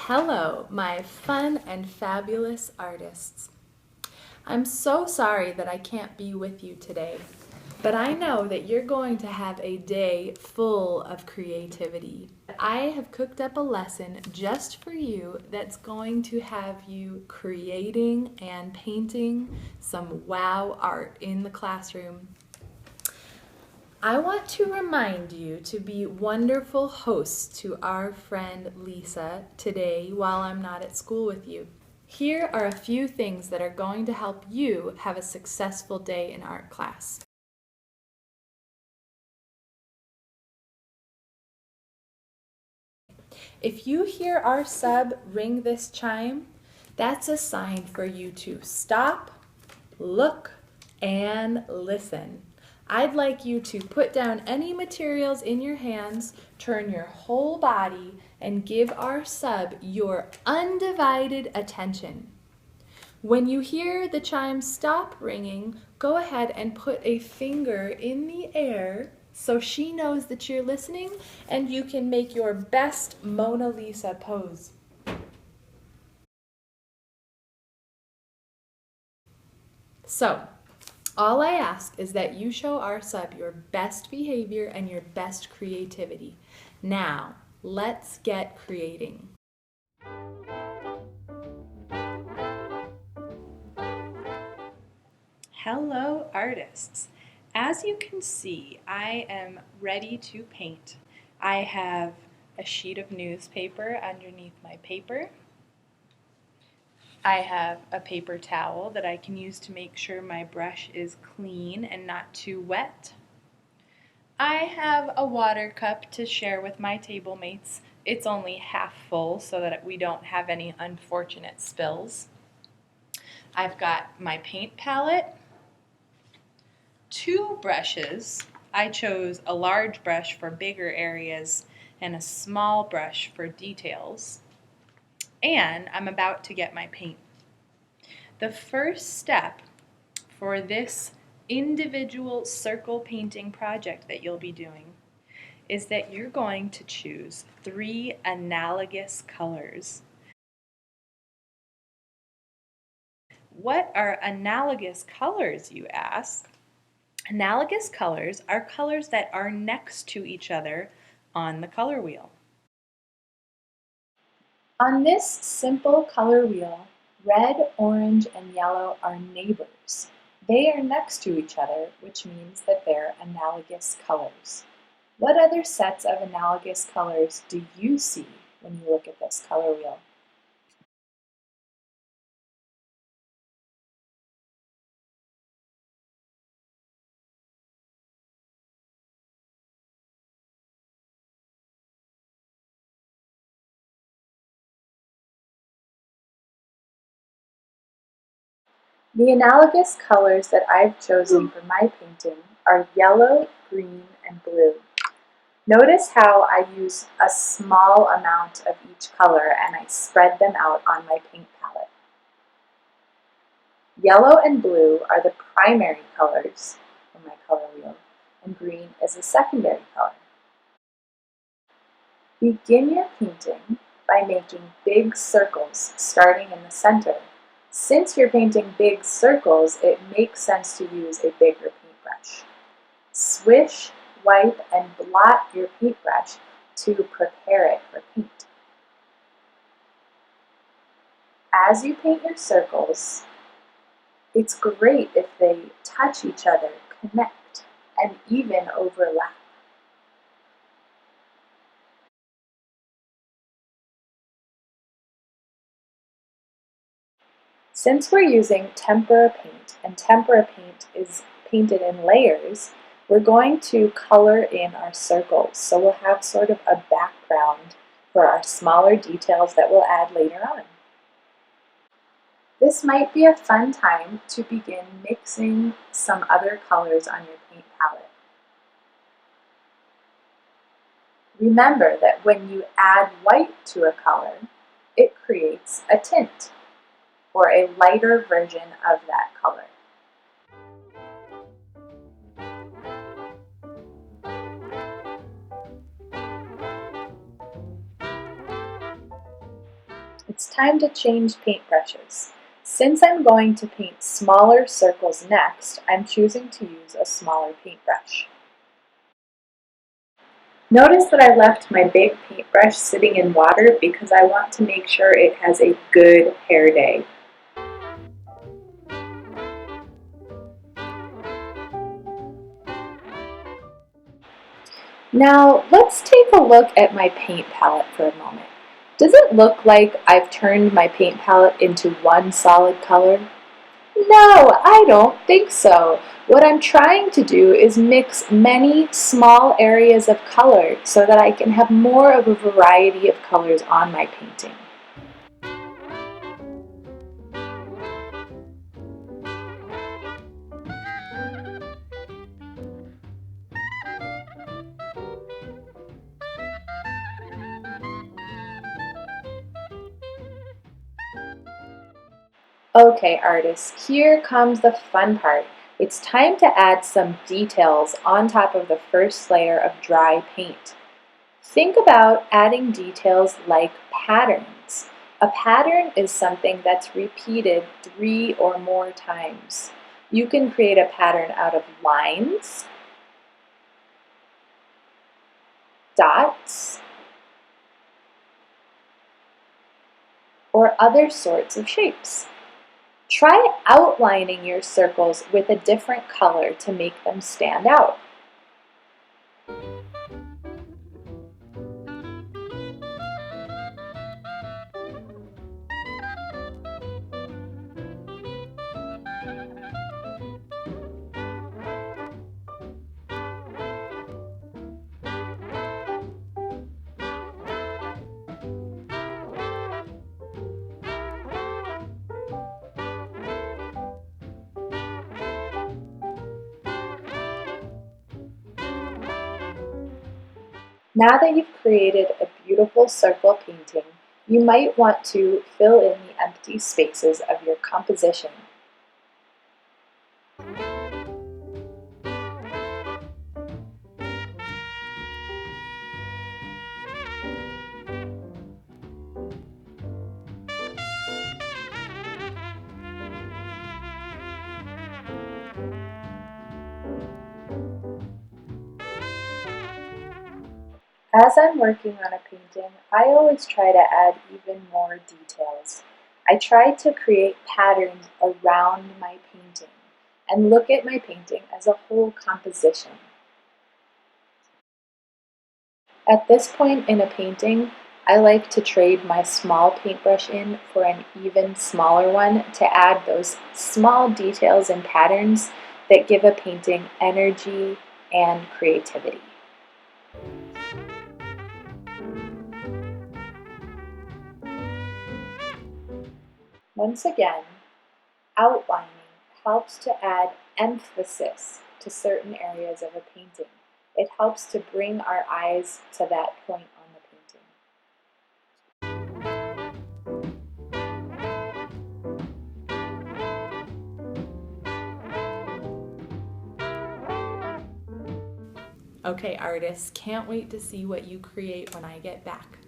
Hello, my fun and fabulous artists. I'm so sorry that I can't be with you today, but I know that you're going to have a day full of creativity. I have cooked up a lesson just for you that's going to have you creating and painting some wow art in the classroom. I want to remind you to be wonderful hosts to our friend Lisa today while I'm not at school with you. Here are a few things that are going to help you have a successful day in art class. If you hear our sub ring this chime, that's a sign for you to stop, look, and listen. I'd like you to put down any materials in your hands, turn your whole body, and give our sub your undivided attention. When you hear the chime stop ringing, go ahead and put a finger in the air so she knows that you're listening and you can make your best Mona Lisa pose. So, all I ask is that you show our sub your best behavior and your best creativity. Now, let's get creating. Hello, artists. As you can see, I am ready to paint. I have a sheet of newspaper underneath my paper. I have a paper towel that I can use to make sure my brush is clean and not too wet. I have a water cup to share with my table mates. It's only half full so that we don't have any unfortunate spills. I've got my paint palette, two brushes. I chose a large brush for bigger areas and a small brush for details. And I'm about to get my paint. The first step for this individual circle painting project that you'll be doing is that you're going to choose 3 analogous colors. What are analogous colors, you ask? Analogous colors are colors that are next to each other on the color wheel. On this simple color wheel, red, orange, and yellow are neighbors. They are next to each other, which means that they're analogous colors. What other sets of analogous colors do you see when you look at this color wheel? The analogous colors that I've chosen for my painting are yellow, green, and blue. Notice how I use a small amount of each color and I spread them out on my paint palette. Yellow and blue are the primary colors on my color wheel, and green is a secondary color. Begin your painting by making big circles starting in the center. Since you're painting big circles, it makes sense to use a bigger paintbrush. Swish, wipe, and blot your paintbrush to prepare it for paint. As you paint your circles, it's great if they touch each other, connect, and even overlap. Since we're using tempera paint, and tempera paint is painted in layers, we're going to color in our circles. So we'll have sort of a background for our smaller details that we'll add later on. This might be a fun time to begin mixing some other colors on your paint palette. Remember that when you add white to a color, it creates a tint, or a lighter version of that color. It's time to change paintbrushes. Since I'm going to paint smaller circles next, I'm choosing to use a smaller paintbrush. Notice that I left my big paintbrush sitting in water because I want to make sure it has a good hair day. Now, let's take a look at my paint palette for a moment. Does it look like I've turned my paint palette into one solid color? No, I don't think so. What I'm trying to do is mix many small areas of color so that I can have more of a variety of colors on my painting. Okay, artists, here comes the fun part. It's time to add some details on top of the first layer of dry paint. Think about adding details like patterns. A pattern is something that's repeated 3 or more times. You can create a pattern out of lines, dots, or other sorts of shapes. Try outlining your circles with a different color to make them stand out. Now that you've created a beautiful circle painting, you might want to fill in the empty spaces of your composition. As I'm working on a painting, I always try to add even more details. I try to create patterns around my painting and look at my painting as a whole composition. At this point in a painting, I like to trade my small paintbrush in for an even smaller one to add those small details and patterns that give a painting energy and creativity. Once again, outlining helps to add emphasis to certain areas of a painting. It helps to bring our eyes to that point on the painting. Okay, artists, can't wait to see what you create when I get back.